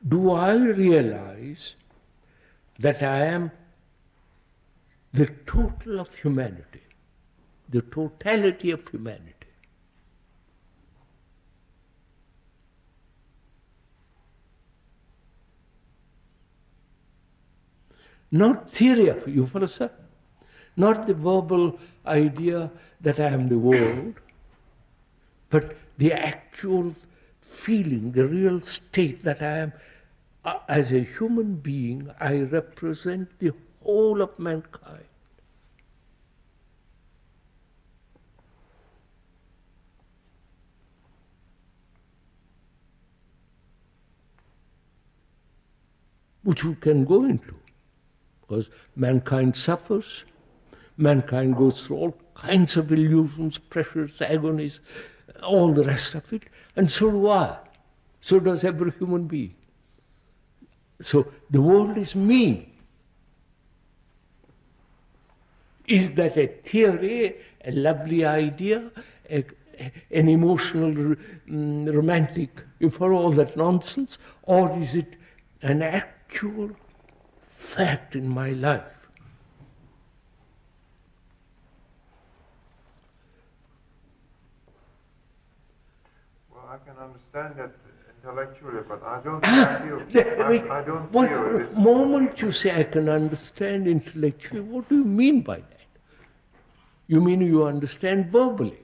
do I realize that I am the total of humanity, the totality of humanity? Not theory of, you follow, sir? Not the verbal idea that I am the world, but the actual feeling, the real state that I am, as a human being, I represent the whole of mankind. Which we can go into, because mankind suffers, mankind goes through all kinds of illusions, pressures, agonies, all the rest of it, and so do I. So does every human being. So the world is me. Is that a theory, a lovely idea, an emotional, romantic, you follow all that nonsense, or is it an actual fact in my life? Well, I can understand that intellectually, but I don't feel. I don't what feel it. moment you say I can understand intellectually, what do you mean by that? You mean you understand verbally.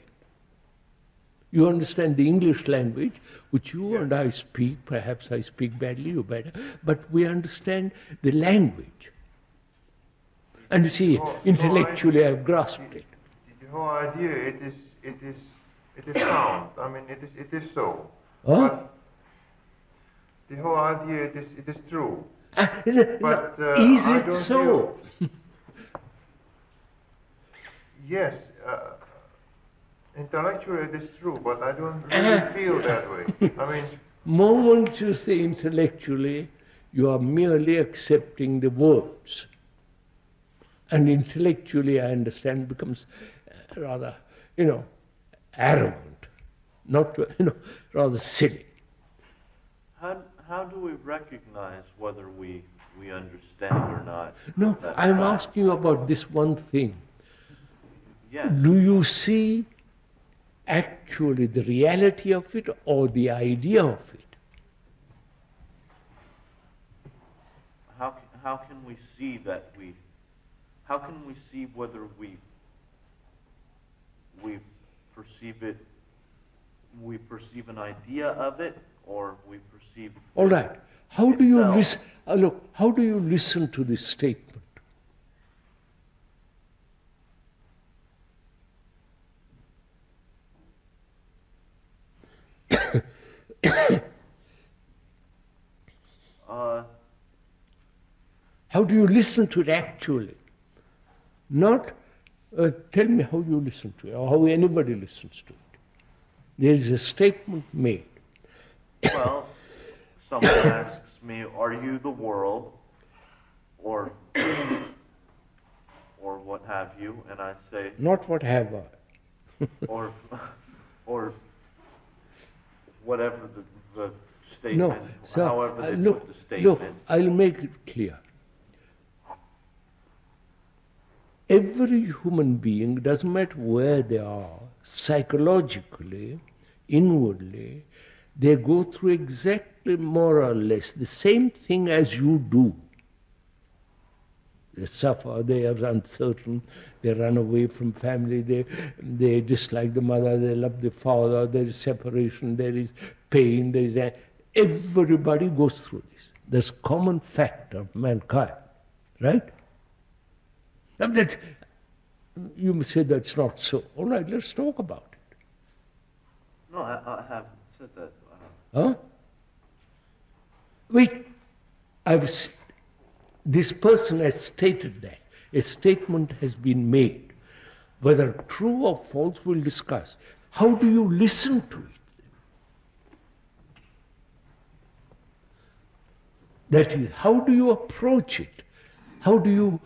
You understand the English language, which you and I speak. Perhaps I speak badly, you better, but we understand the language. And you see, intellectually I've grasped it. The whole idea, it is sound. I mean, it is so. Huh? But the whole idea, it is true. But is I it don't so? Yes, intellectually it is true, but I don't really feel that way. I mean, moment you say intellectually, you are merely accepting the words. And intellectually, I understand, becomes rather, arrogant, not, rather silly. How do we recognize whether we understand or not? No, I'm asking you about this one thing. Yes. Do you see actually the reality of it or the idea of it? How can we see that we? How can we see whether we perceive it? We perceive an idea of it, or we perceive. All right. How do you itself? listen? Look, how do you listen to this statement? How do you listen to it actually? Not tell me how you listen to it or how anybody listens to it. There is a statement made. Well, someone asks me, "Are you the world?" or what have you, and I say, Not what have I. or whatever the statement, No, so however they look, put the statement. look, I'll make it clear. Every human being, doesn't matter where they are, psychologically, inwardly, they go through exactly more or less the same thing as you do. They suffer, they are uncertain, they run away from family, they dislike the mother, they love the father, there is separation, there is pain, there is everybody goes through this. That's a common fact of mankind, right? Now that you may say that's not so. All right, let's talk about it. No, I haven't said that. Huh? Wait, this person has stated that. A statement has been made. Whether true or false, we'll discuss. How do you listen to it? That is, how do you approach it? How do you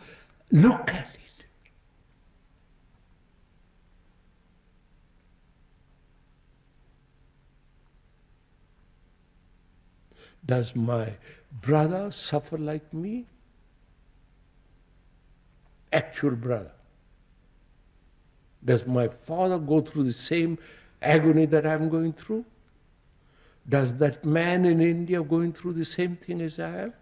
look at it? Does my brother suffer like me? Actual brother. Does my father go through the same agony that I'm going through? Does that man in India going through the same thing as I am?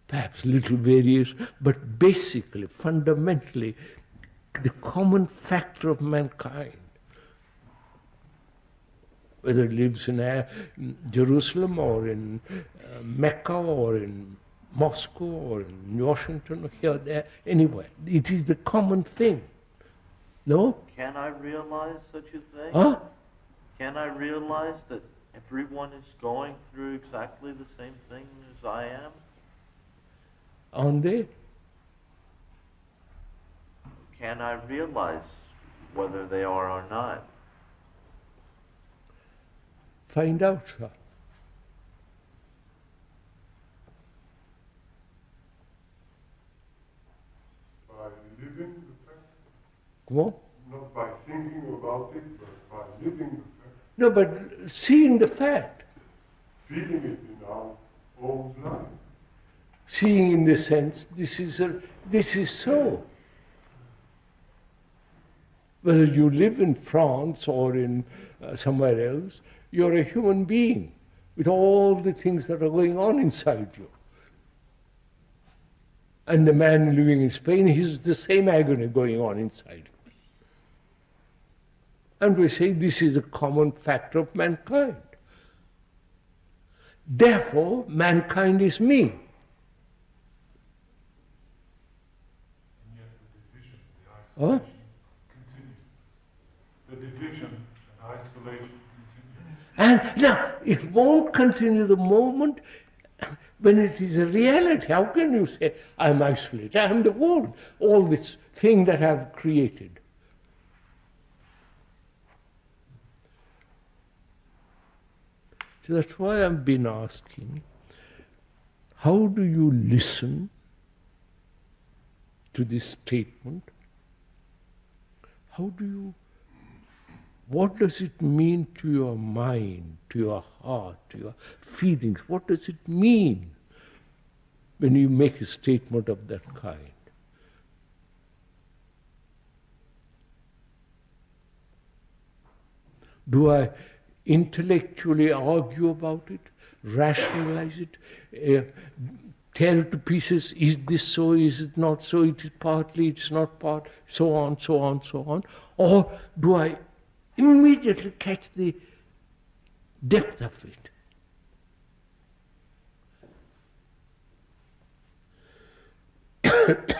Perhaps little variation, but basically, fundamentally, the common factor of mankind, whether it lives in Jerusalem or in Mecca or in Moscow or in Washington or here, there, anywhere. It is the common thing. No? Can I realize such a thing? Huh? Can I realize that everyone is going through exactly the same thing as I am? Aren't they? Can I realize whether they are or not? Find out, sir. By living the fact, Come on. not by thinking about it, but by living the fact, No, but seeing the fact. feeling it in our own life. Seeing in the sense, this is so. Whether you live in France or in somewhere else, you're a human being with all the things that are going on inside you. And the man living in Spain, he's the same agony going on inside him. And we say this is a common factor of mankind. Therefore, mankind is me. And yet the division, the Huh? isolation continues. The division and isolation continues. And now, it won't continue the moment when it is a reality. How can you say, I'm isolated, I'm the world, all this thing that I've created? So that's why I've been asking, how do you listen to this statement? What does it mean to your mind, to your heart, to your feelings? What does it mean when you make a statement of that kind? Do I intellectually argue about it, rationalize it, tear it to pieces? Is this so, is it not so, it is partly, it's not part, so on, so on, so on? Or do I immediately catch the depth of it? I doubt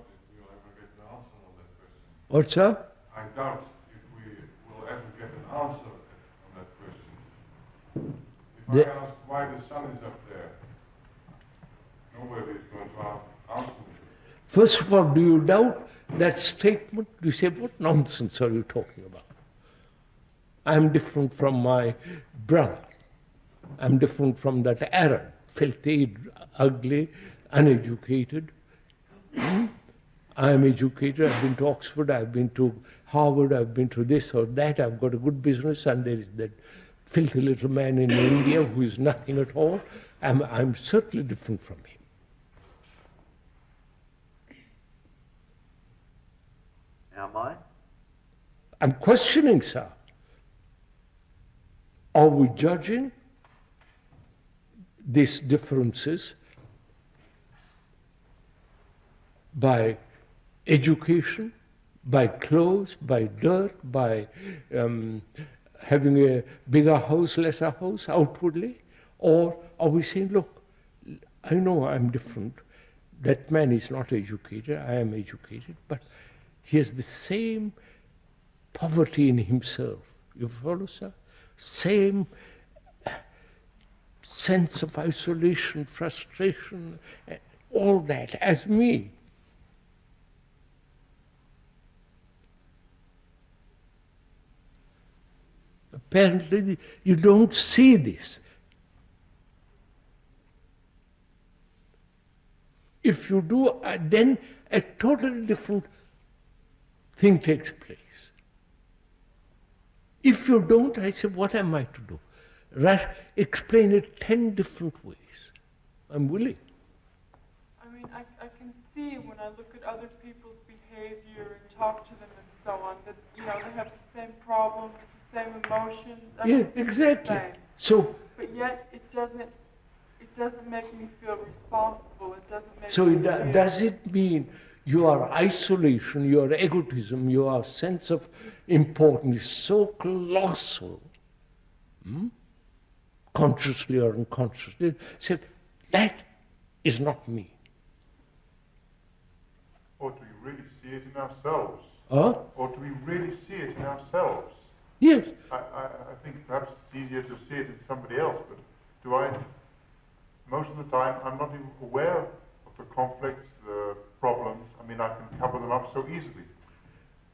if we'll ever get an answer on that question. What's up? I doubt if we will ever get an answer on that question. If I ask why the sun is up there, nobody is going to answer me. First of all, do you doubt that statement? Do you say, what nonsense are you talking about? I'm different from my brother. I'm different from that Arab, filthy, ugly, uneducated. I'm educated, I've been to Oxford, I've been to Harvard, I've been to this or that, I've got a good business, and there is that filthy little man in India who is nothing at all. I'm certainly different from him. Am I? I'm questioning, sir. Are we judging these differences by education, by clothes, by dirt, by having a bigger house, lesser house outwardly? Or are we saying, look, I know I'm different. That man is not educated, I am educated, but he has the same poverty in himself. You follow, sir? Same sense of isolation, frustration, all that as me. Apparently, you don't see this. If you do, then a totally different thing takes place. If you don't, I say, what am I to do? Explain it 10 different ways. I'm willing. I mean, I can see when I look at other people's behavior and talk to them and so on, that, you know, they have the same problems, the same emotions. Yeah, exactly. The same. So, but yet it doesn't make me feel responsible. It doesn't make so me feel... does it mean your isolation, your egotism, your sense of importance is so colossal, consciously or unconsciously, said, that is not me. Or do we really see it in ourselves? Huh? Or do we really see it in ourselves? Yes. I think perhaps it's easier to see it in somebody else, but most of the time, I'm not even aware of the conflicts, the problems. I mean, I can cover them up so easily.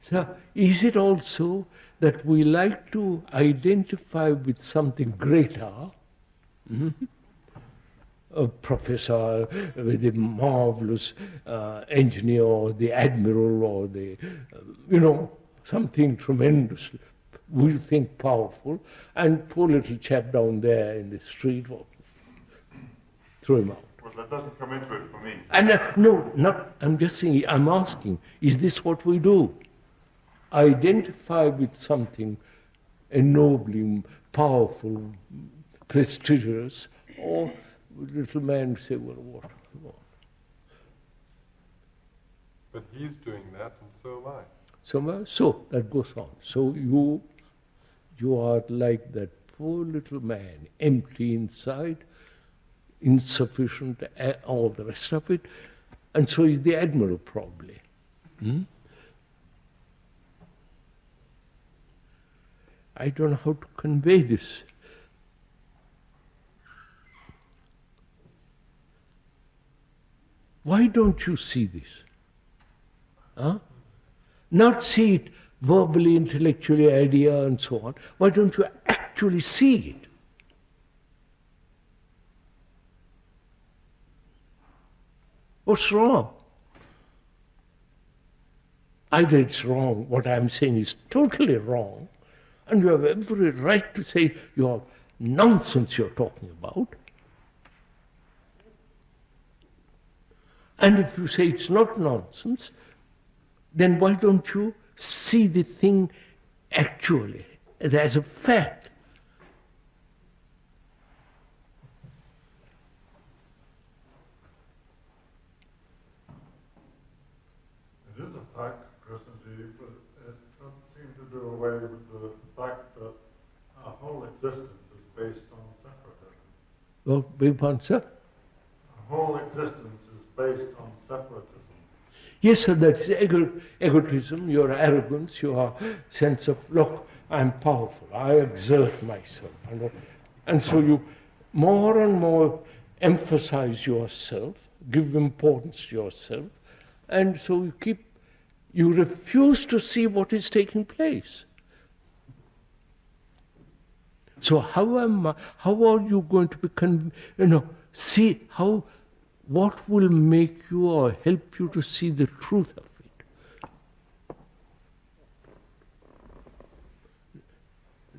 So, is it also that we like to identify with something greater, a professor with a marvelous engineer, or the admiral, or the, something tremendous, we think powerful, and poor little chap down there in the street, throw him out. Well, that doesn't come into it for me. And I'm just saying, I'm asking, is this what we do? Identify with something ennobling, powerful, prestigious, or little man say, well, what? But he's doing that, and so am I. So that goes on. So you are like that poor little man, empty inside, insufficient, all the rest of it, and so is the admiral probably. I don't know how to convey this. Why don't you see this? Huh? Not see it verbally, intellectually, idea and so on. Why don't you actually see it? What's wrong? Either it's wrong, what I'm saying is totally wrong, and you have every right to say you're nonsense you're talking about. And if you say it's not nonsense, then why don't you see the thing actually as a fact? It is a fact, Krishnamurti, but it doesn't seem to do away with the fact that our whole existence is based on separatism. Well, big one, sir. Our whole existence is based on separatism. Yes, sir, that's egotism, your arrogance, your sense of, look, I'm powerful, I exert myself. And so you more and more emphasize yourself, give importance to yourself, and so you refuse to see what is taking place. So how are you going to see how, what will make you or help you to see the truth of it?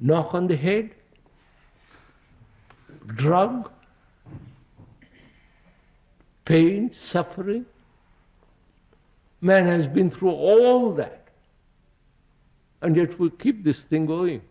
Knock on the head? Drug? Pain? Suffering? Man has been through all that, and yet we keep this thing going.